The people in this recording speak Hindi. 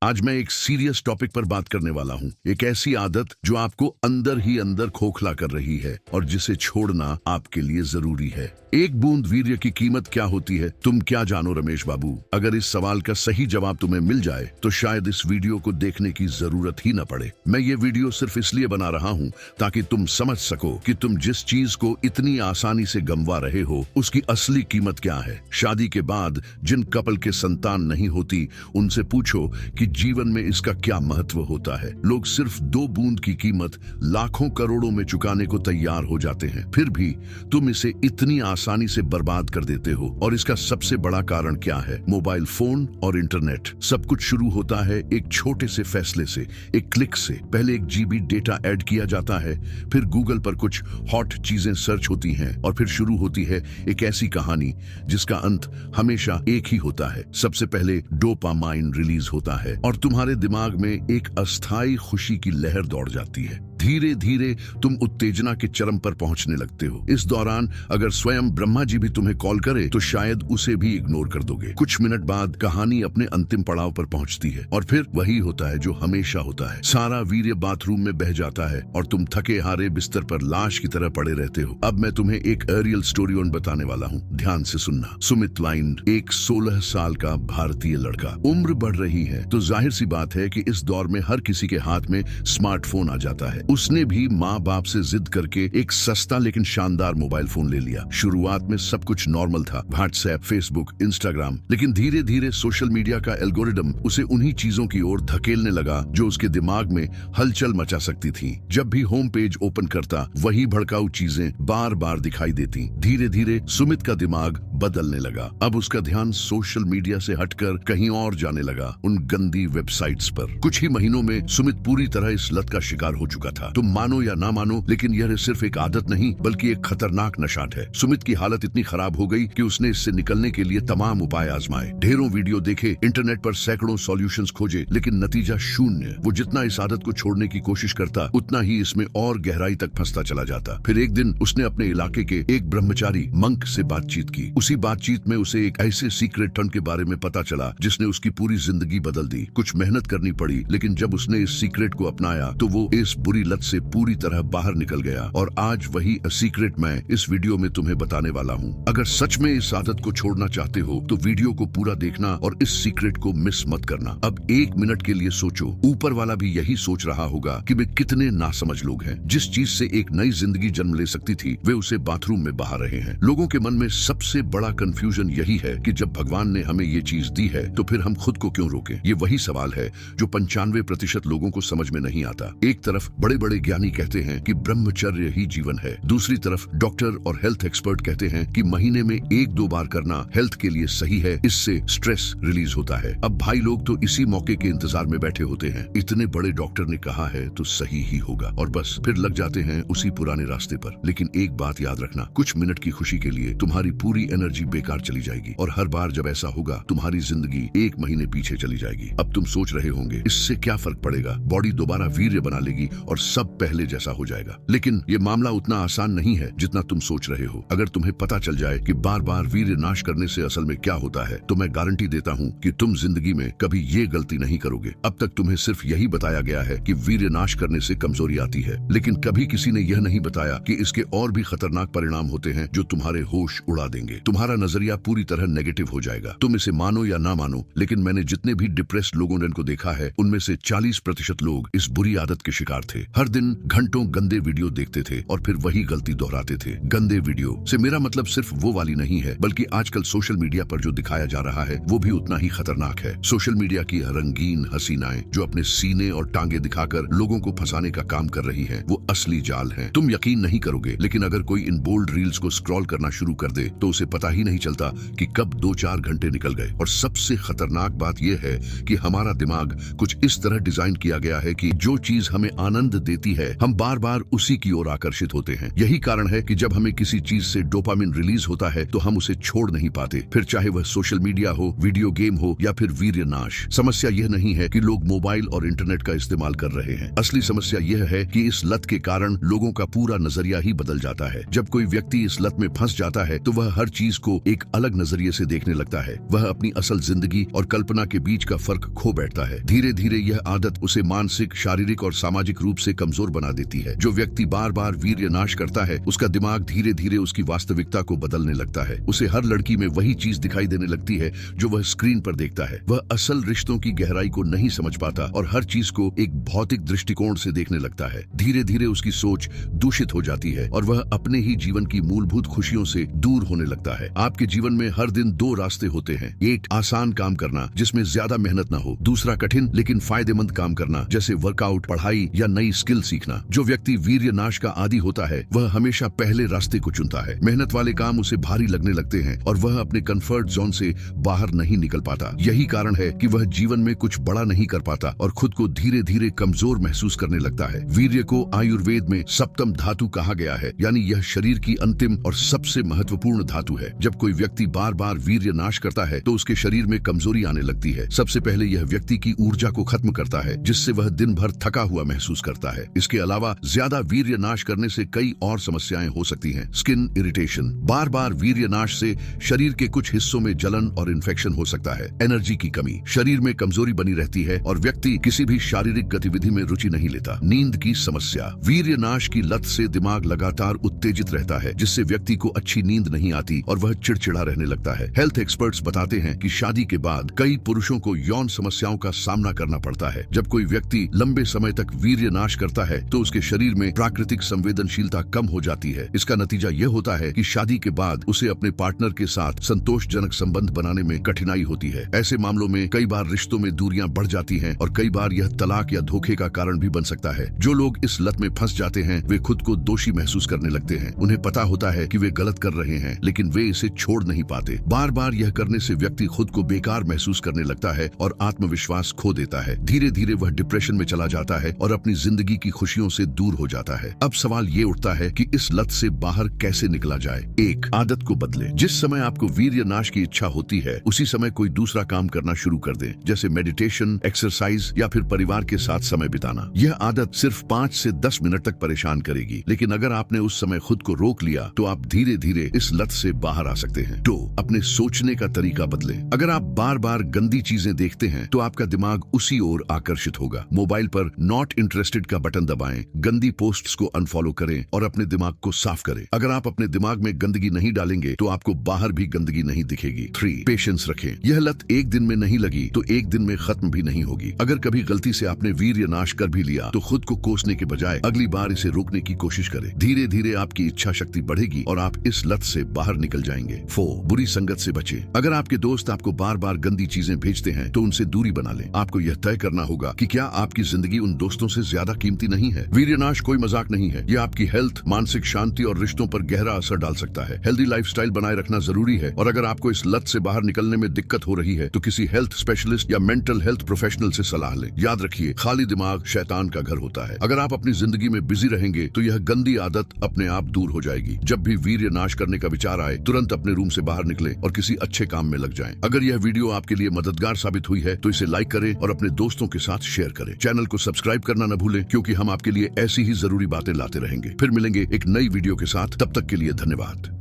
आज मैं एक सीरियस टॉपिक पर बात करने वाला हूँ। एक ऐसी आदत जो आपको अंदर ही अंदर खोखला कर रही है और जिसे छोड़ना आपके लिए जरूरी है। एक बूंद वीर्य की कीमत क्या होती है, तुम क्या जानो रमेश बाबू? अगर इस सवाल का सही जवाब तुम्हें मिल जाए तो शायद इस वीडियो को देखने की जरूरत ही न पड़े। मैं ये वीडियो सिर्फ इसलिए बना रहा हूँ ताकि तुम समझ सको कि तुम जिस चीज को इतनी आसानी से गंवा रहे हो उसकी असली कीमत क्या है। शादी के बाद जिन कपल के संतान नहीं होती उनसे पूछो कि जीवन में इसका क्या महत्व होता है। लोग सिर्फ 2 बूंद की कीमत लाखों करोड़ों में चुकाने को तैयार हो जाते हैं, फिर भी तुम इसे इतनी आसानी से बर्बाद कर देते हो। और इसका सबसे बड़ा कारण क्या है? मोबाइल फोन और इंटरनेट। सब कुछ शुरू होता है एक छोटे से फैसले से, एक क्लिक से। पहले 1 GB डेटा ऐड किया जाता है, फिर गूगल पर कुछ हॉट चीजें सर्च होती हैं और फिर शुरू होती है एक ऐसी कहानी जिसका अंत हमेशा एक ही होता है। सबसे पहले डोपामाइन रिलीज होता है और तुम्हारे दिमाग में एक अस्थायी खुशी की लहर दौड़ जाती है। धीरे धीरे तुम उत्तेजना के चरम पर पहुंचने लगते हो। इस दौरान अगर स्वयं ब्रह्मा जी भी तुम्हें कॉल करे तो शायद उसे भी इग्नोर कर दोगे। कुछ मिनट बाद कहानी अपने अंतिम पड़ाव पर पहुंचती है और फिर वही होता है जो हमेशा होता है। सारा वीर्य बाथरूम में बह जाता है और तुम थके हारे बिस्तर पर लाश की तरह पड़े रहते हो। अब मैं तुम्हें एक एरियल स्टोरी ऑन बताने वाला हूँ, ध्यान से सुनना। सुमित लाइन एक 16 साल का भारतीय लड़का। उम्र बढ़ रही है तो जाहिर सी बात है कि इस दौर में हर किसी के हाथ में स्मार्टफोन आ जाता है। उसने भी माँ बाप से जिद करके एक सस्ता लेकिन शानदार मोबाइल फोन ले लिया। शुरुआत में सब कुछ नॉर्मल था, व्हाट्सएप, फेसबुक, इंस्टाग्राम, लेकिन धीरे धीरे सोशल मीडिया का एल्गोरिदम उसे उन्हीं चीजों की ओर धकेलने लगा जो उसके दिमाग में हलचल मचा सकती थी। जब भी होम पेज ओपन करता वही भड़काऊ चीजें बार बार दिखाई देती। धीरे धीरे सुमित का दिमाग बदलने लगा। अब उसका ध्यान सोशल मीडिया से हटकर कहीं और जाने लगा, उन गंदी वेबसाइट्स पर। कुछ ही महीनों में सुमित पूरी तरह इस लत का शिकार हो चुका था। तुम मानो या ना मानो, लेकिन यह सिर्फ एक आदत नहीं बल्कि एक खतरनाक नशाट है। सुमित की हालत इतनी खराब हो गई कि उसने इससे निकलने के लिए तमाम उपाय आजमाए। ढेरों वीडियो देखे, इंटरनेट पर सैकड़ों सॉल्यूशंस खोजे, लेकिन नतीजा शून्य। वो जितना इस आदत को छोड़ने की कोशिश करता उतना ही इसमें और गहराई तक फंसता चला जाता। फिर एक दिन उसने अपने इलाके के एक ब्रह्मचारी मंक से बातचीत की। उसी बातचीत में उसे एक ऐसे सीक्रेट टर्न के बारे में पता चला जिसने उसकी पूरी जिंदगी बदल दी। कुछ मेहनत करनी पड़ी, लेकिन जब उसने इस सीक्रेट को अपनाया तो वो इस बुरी लत से पूरी तरह बाहर निकल गया। और आज वही सीक्रेट मैं इस वीडियो में तुम्हें बताने वाला हूँ। अगर सच में इस आदत को छोड़ना चाहते हो तो वीडियो को पूरा देखना और इस सीक्रेट को मिस मत करना। अब 1 मिनट के लिए सोचो, ऊपर वाला भी यही सोच रहा होगा कि वे कितने नासमझ लोग हैं। जिस चीज से एक नई जिंदगी जन्म ले सकती थी वे उसे बाथरूम में बहा रहे हैं। लोगों के मन में सबसे बड़ा कंफ्यूजन यही है कि जब भगवान ने हमें ये चीज दी है तो फिर हम खुद को क्यों रोकें। ये वही सवाल है जो 95% लोगों को समझ में नहीं आता। एक तरफ बड़े बड़े ज्ञानी कहते हैं कि ब्रह्मचर्य ही जीवन है, दूसरी तरफ डॉक्टर और हेल्थ एक्सपर्ट कहते हैं कि महीने में 1-2 बार करना हेल्थ के लिए सही है, इससे स्ट्रेस रिलीज होता है। अब भाई लोग तो इसी मौके के इंतजार में बैठे होते हैं। इतने बड़े डॉक्टर ने कहा है तो सही ही होगा, और बस फिर लग जाते हैं उसी पुराने रास्ते पर। लेकिन एक बात याद रखना, कुछ मिनट की खुशी के लिए तुम्हारी पूरी एनर्जी बेकार चली जाएगी और हर बार जब ऐसा होगा तुम्हारी जिंदगी 1 महीने पीछे चली जाएगी। अब तुम सोच रहे होंगे इससे क्या फर्क पड़ेगा, बॉडी दोबारा वीर्य बना लेगी और सब पहले जैसा हो जाएगा। लेकिन ये मामला उतना आसान नहीं है जितना तुम सोच रहे हो। अगर तुम्हें पता चल जाए कि बार बार वीर्य नाश करने से असल में क्या होता है तो मैं गारंटी देता हूँ कि तुम जिंदगी में कभी ये गलती नहीं करोगे। अब तक तुम्हें सिर्फ यही बताया गया है कि वीर्य नाश करने से कमजोरी आती है, लेकिन कभी किसी ने यह नहीं बताया कि इसके और भी खतरनाक परिणाम होते हैं जो तुम्हारे होश उड़ा देंगे। तुम्हारा नजरिया पूरी तरह नेगेटिव हो जाएगा। तुम इसे मानो या ना मानो, लेकिन मैंने जितने भी डिप्रेस्ड लोगों ने इनको देखा है उनमें से 40% लोग इस बुरी आदत के शिकार थे। हर दिन घंटों गंदे वीडियो देखते थे और फिर वही गलती दोहराते थे। गंदे वीडियो से मेरा मतलब सिर्फ वो वाली नहीं है, बल्कि आजकल सोशल मीडिया पर जो दिखाया जा रहा है वो भी उतना ही खतरनाक है। सोशल मीडिया की रंगीन हसीनाएं जो अपने सीने और टांगे दिखाकर लोगों को फंसाने का काम कर रही हैं, वो असली जाल हैं। तुम यकीन नहीं करोगे, लेकिन अगर कोई इन बोल्ड रील्स को स्क्रॉल करना शुरू कर दे तो उसे पता ही नहीं चलता कि कब 2-4 घंटे निकल गए। और सबसे खतरनाक बात यह है कि हमारा दिमाग कुछ इस तरह डिजाइन किया गया है कि जो चीज हमें आनंद देती है, हम बार बार उसी की ओर आकर्षित होते हैं। यही कारण है कि जब हमें किसी चीज से डोपामिन रिलीज होता है तो हम उसे छोड़ नहीं पाते, फिर चाहे वह सोशल मीडिया हो, वीडियो गेम हो या फिर वीर्य नाश। समस्या यह नहीं है कि लोग मोबाइल और इंटरनेट का इस्तेमाल कर रहे हैं। असली समस्या यह है कि इस लत के कारण लोगों का पूरा नजरिया ही बदल जाता है। जब कोई व्यक्ति इस लत में फंस जाता है तो वह हर चीज को एक अलग नजरिए से देखने लगता है। वह अपनी असल जिंदगी और कल्पना के बीच का फर्क खो बैठता है। धीरे धीरे यह आदत उसे मानसिक, शारीरिक और सामाजिक रूप से कमजोर बना देती है। जो व्यक्ति बार बार वीर्य नाश करता है, उसका दिमाग धीरे धीरे उसकी वास्तविकता को बदलने लगता है। उसे हर लड़की में वही चीज दिखाई देने लगती है जो वह स्क्रीन पर देखता है। वह असल रिश्तों की गहराई को नहीं समझ पाता और हर चीज को एक भौतिक दृष्टिकोण से देखने लगता है। धीरे धीरे उसकी सोच दूषित हो जाती है और वह अपने ही जीवन की मूलभूत खुशियों से दूर होने लगता है। आपके जीवन में हर दिन दो रास्ते होते हैं। एक आसान काम करना जिसमें ज्यादा मेहनत न हो, दूसरा कठिन लेकिन फायदेमंद काम करना जैसे वर्कआउट, पढ़ाई या नई स्किल सीखना। जो व्यक्ति वीर्य नाश का आदी होता है वह हमेशा पहले रास्ते को चुनता है। मेहनत वाले काम उसे भारी लगने लगते हैं और वह अपने कंफर्ट जोन से बाहर नहीं निकल पाता। यही कारण है कि वह जीवन में कुछ बड़ा नहीं कर पाता और खुद को धीरे धीरे कमजोर महसूस करने लगता है। वीर्य को आयुर्वेद में सप्तम धातु कहा गया है, यानी यह शरीर की अंतिम और सबसे महत्वपूर्ण धातु है। जब कोई व्यक्ति बार बार वीर्य नाश करता है तो उसके शरीर में कमजोरी आने लगती है। सबसे पहले यह व्यक्ति की ऊर्जा को खत्म करता है, जिससे वह दिन भर थका हुआ महसूस करता है। इसके अलावा ज्यादा वीर्य नाश करने से कई और समस्याएं हो सकती हैं। स्किन इरिटेशन, बार बार वीर्य नाश से शरीर के कुछ हिस्सों में जलन और इन्फेक्शन हो सकता है। एनर्जी की कमी, शरीर में कमजोरी बनी रहती है और व्यक्ति किसी भी शारीरिक गतिविधि में रुचि नहीं लेता। नींद की समस्या, वीर्य नाश की लत से दिमाग लगातार उत्तेजित रहता है, जिससे व्यक्ति को अच्छी नींद नहीं आती और वह चिड़चिड़ा रहने लगता है। हेल्थ एक्सपर्ट्स बताते हैं कि शादी के बाद कई पुरुषों को यौन समस्याओं का सामना करना पड़ता है। जब कोई व्यक्ति लंबे समय तक वीर्य नाश करता है तो उसके शरीर में प्राकृतिक संवेदनशीलता कम हो जाती है। इसका नतीजा यह होता है कि शादी के बाद उसे अपने पार्टनर के साथ संतोषजनक संबंध बनाने में कठिनाई होती है। ऐसे मामलों में कई बार रिश्तों में दूरियां बढ़ जाती हैं और कई बार यह तलाक या धोखे का कारण भी बन सकता है। जो लोग इस लत में फंस जाते हैं वे खुद को दोषी महसूस करने लगते हैं। उन्हें पता होता है कि वे गलत कर रहे हैं, लेकिन वे इसे छोड़ नहीं पाते। बार बार यह करने से व्यक्ति खुद को बेकार महसूस करने लगता है और आत्मविश्वास खो देता है। धीरे धीरे वह डिप्रेशन में चला जाता है और अपनी जिंदगी की खुशियों से दूर हो जाता है। अब सवाल ये उठता है कि इस लत से बाहर कैसे निकला जाए। एक, आदत को बदले। जिस समय आपको वीर्य नाश की इच्छा होती है उसी समय कोई दूसरा काम करना शुरू कर दें, जैसे मेडिटेशन, एक्सरसाइज या फिर परिवार के साथ समय बिताना। यह आदत सिर्फ 5 से 10 मिनट तक परेशान करेगी, लेकिन अगर आपने उस समय खुद को रोक लिया तो आप धीरे धीरे इस लत से बाहर आ सकते हैं। 2, अपने सोचने का तरीका बदलें। अगर आप बार बार गंदी चीजें देखते हैं तो आपका दिमाग उसी ओर आकर्षित होगा। मोबाइल पर नॉट इंटरेस्टेड का बटन दबाएं, गंदी पोस्ट्स को अनफॉलो करें और अपने दिमाग को साफ करें। अगर आप अपने दिमाग में गंदगी नहीं डालेंगे तो आपको बाहर भी गंदगी नहीं दिखेगी। 3, पेशेंस रखें। यह लत एक दिन में नहीं लगी तो एक दिन में खत्म भी नहीं होगी। अगर कभी गलती से आपने वीर्य नाश कर भी लिया तो खुद को कोसने के बजाय अगली बार इसे रोकने की कोशिश करें। धीरे धीरे आपकी इच्छा शक्ति बढ़ेगी और आप इस लत से बाहर निकल जाएंगे। 4, बुरी संगत से बचें। अगर आपके दोस्त आपको बार बार गंदी चीजें भेजते हैं तो उनसे दूरी बना लें। आपको यह तय करना होगा कि क्या आपकी जिंदगी उन दोस्तों से ज्यादा कीमती नहीं है। वीर्य नाश कोई मजाक नहीं है। यह आपकी हेल्थ, मानसिक शांति और रिश्तों पर गहरा असर डाल सकता है। हेल्दी लाइफस्टाइल बनाए रखना जरूरी है और अगर आपको इस लत से बाहर निकलने में दिक्कत हो रही है तो किसी हेल्थ स्पेशलिस्ट या मेंटल हेल्थ प्रोफेशनल से सलाह लें। याद रखिए, खाली दिमाग शैतान का घर होता है। अगर आप अपनी जिंदगी में बिजी रहेंगे तो यह गंदी आदत अपने आप दूर हो जाएगी। जब भी वीर्य नाश करने का विचार आए तुरंत अपने रूम से बाहर निकलें और किसी अच्छे काम में लग जाएं। अगर यह वीडियो आपके लिए मददगार साबित हुई है तो इसे लाइक करें और अपने दोस्तों के साथ शेयर करें। चैनल को सब्सक्राइब करना न भूलें, क्योंकि हम आपके लिए ऐसी ही जरूरी बातें लाते रहेंगे। फिर मिलेंगे एक नई वीडियो के साथ। तब तक के लिए धन्यवाद।